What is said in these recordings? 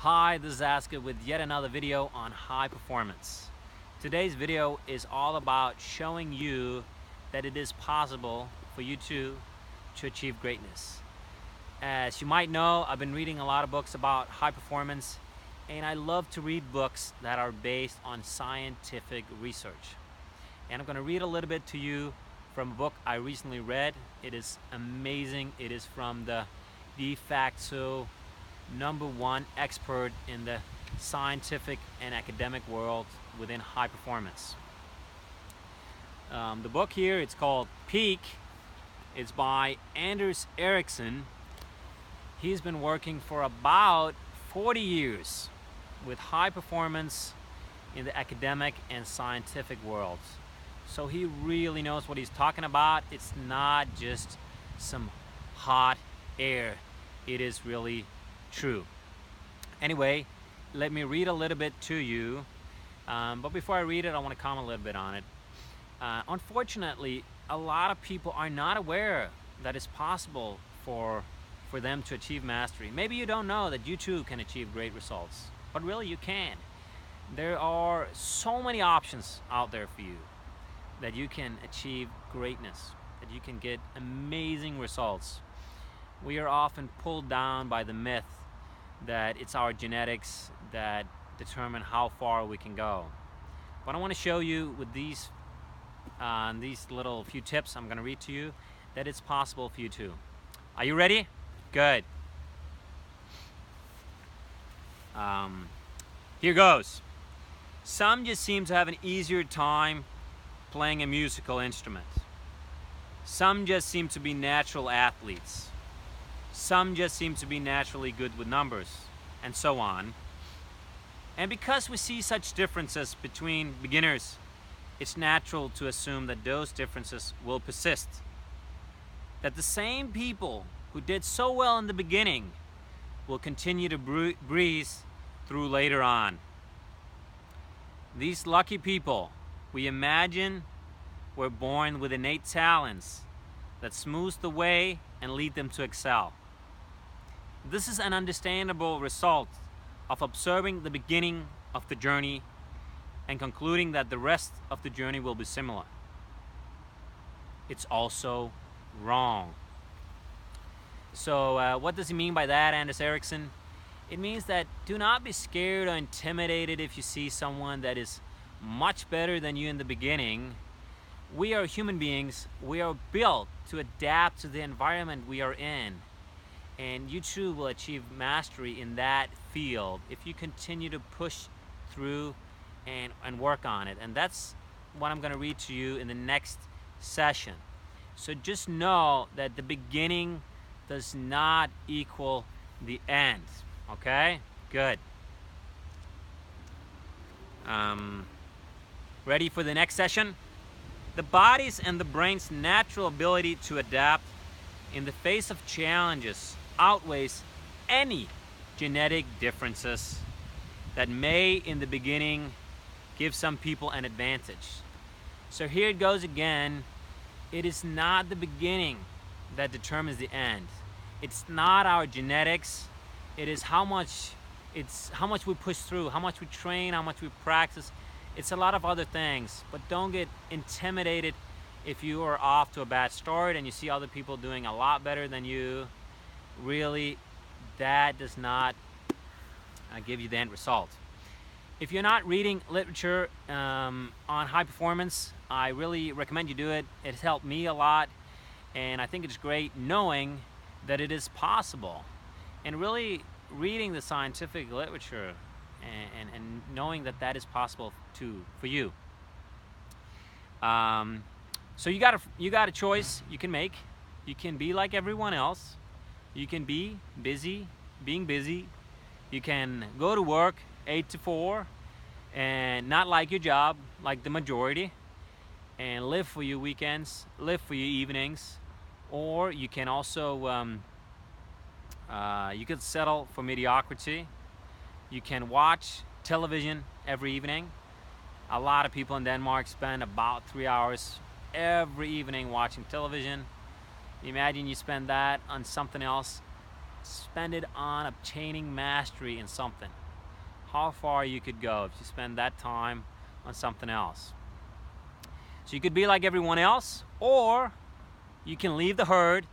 Hi, this is Aska with yet another video on high performance. Today's video is all about showing you that it is possible for you to achieve greatness. As you might know, I've been reading a lot of books about high performance, and I love to read books that are based on scientific research. And I'm going to read a little bit to you from a book I recently read. It is amazing. It is from the de facto #1 expert in the scientific and academic world within high performance. The book here, it's called Peak. It's by Anders Ericsson. He's been working for about 40 years with high performance in the academic and scientific worlds. So he really knows what he's talking about. It's not just some hot air. It is really true. Anyway, let me read a little bit to you. But before I read it, I want to comment a little bit on it. Unfortunately, a lot of people are not aware that it's possible for them to achieve mastery. Maybe you don't know that you too can achieve great results, but really you can. There are so many options out there for you that you can achieve greatness, that you can get amazing results. We are often pulled down by the myth that it's our genetics that determine how far we can go. But I want to show you with these little few tips I'm going to read to you that it's possible for you too. Are you ready? Good. Here goes. Some just seem to have an easier time playing a musical instrument. Some just seem to be natural athletes. Some just seem to be naturally good with numbers, and so on. And because we see such differences between beginners, it's natural to assume that those differences will persist. That the same people who did so well in the beginning will continue to breeze through later on. These lucky people, we imagine, were born with innate talents that smooth the way and lead them to excel. This is an understandable result of observing the beginning of the journey and concluding that the rest of the journey will be similar. It's also wrong. So what does he mean by that, Anders Ericsson? It means that do not be scared or intimidated if you see someone that is much better than you in the beginning. We are human beings. We are built to adapt to the environment we are in. And you too will achieve mastery in that field if you continue to push through and work on it. And that's what I'm going to read to you in the next session. So just know that the beginning does not equal the end. Okay? Good. Ready for the next session? The body's and the brain's natural ability to adapt in the face of challenges outweighs any genetic differences that may in the beginning give some people an advantage. So here it goes again. It is not the beginning that determines the end. It's not our genetics. It is how much we push through, how much we train, how much we practice. It's a lot of other things, but don't get intimidated if you are off to a bad start and you see other people doing a lot better than you. Really, that does not give you the end result. If you're not reading literature on high performance, I really recommend you do it. It's helped me a lot, and I think it's great knowing that it is possible. And really reading the scientific literature and knowing that that is possible too for you. So you got a choice you can make. You can be like everyone else. You can be being busy. You can go to work 8 to 4 and not like your job like the majority and live for your weekends, live for your evenings. Or you can also, you could settle for mediocrity. You can watch television every evening. A lot of people in Denmark spend about 3 hours every evening watching television. Imagine you spend that on something else spend it on obtaining mastery in something. How far you could go if you spend that time on something else. So you could be like everyone else, or you can leave the herd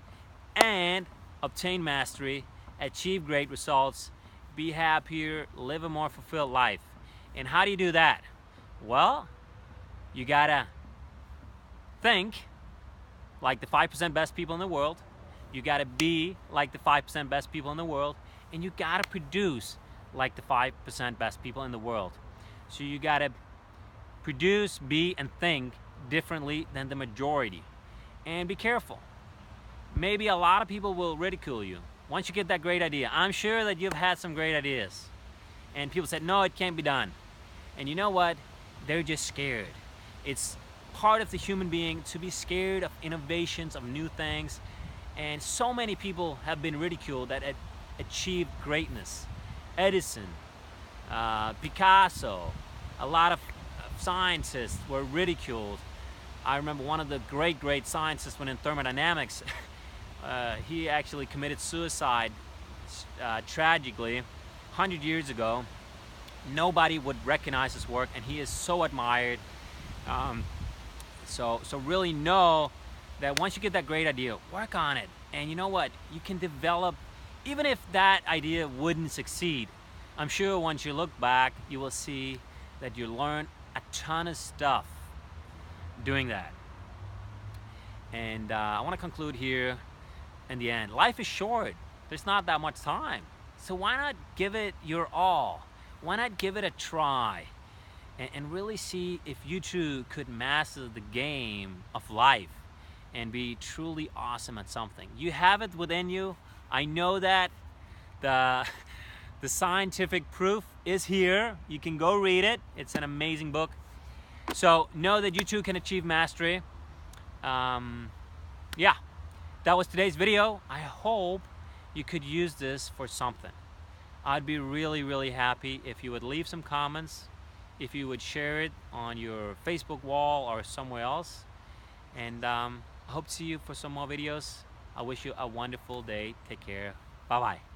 and obtain mastery, achieve great results, be happier, live a more fulfilled life. And how do you do that? Well, you gotta think like the 5% best people in the world. You gotta be like the 5% best people in the world. And you gotta produce like the 5% best people in the world. So you gotta produce, be, and think differently than the majority. And be careful. Maybe a lot of people will ridicule you once you get that great idea. I'm sure that you've had some great ideas. And people said, no, it can't be done. And you know what? They're just scared. It's part of the human being to be scared of innovations, of new things. And so many people have been ridiculed that achieved greatness. Edison, Picasso, a lot of scientists were ridiculed. I remember one of the great scientists when in thermodynamics, he actually committed suicide tragically 100 years ago. Nobody would recognize his work, and he is so admired. So really know that once you get that great idea, work on it. And you know what? You can develop, even if that idea wouldn't succeed, I'm sure once you look back, you will see that you learn a ton of stuff doing that. And I want to conclude here in the end. Life is short. There's not that much time. So why not give it your all? Why not give it a try? And really see if you too could master the game of life and be truly awesome at something. You have it within you. I know that. The scientific proof is here. You can go read it. It's an amazing book. So know that you too can achieve mastery. Yeah, that was today's video. I hope you could use this for something. I'd be really happy if you would leave some comments, if you would share it on your Facebook wall or somewhere else. And I hope to see you for some more videos. I wish you a wonderful day. Take care. Bye-bye.